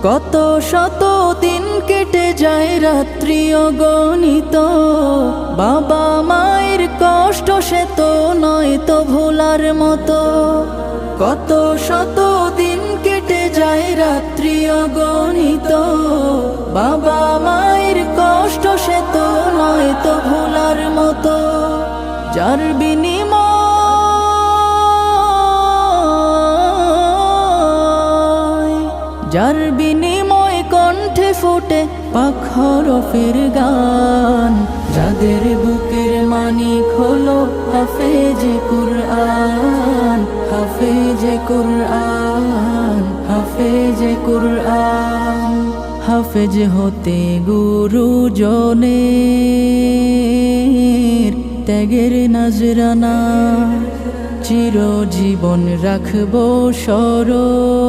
কত শত দিন কেটে যায় রাত্রি অগণিত, বাবা মায়ের কষ্ট সে তো নয় তো ভোলার মতো। কত শত দিন কেটে যায় রাত্রি অগণিত, বাবা মায়ের কষ্ট সে তো নয় তো ভোলার মতো। যার বিনিময় কণ্ঠে ফোটে পাক হরফের গান, যাদের বুকের মানিক হলো হাফেজে কুরআন, হাফেজে কুরআন, হাফেজে কুরআন। হাফেজ হতে গুরুজনের ত্যাগের নজরানা চিরজীবন রাখবো স্মরণ।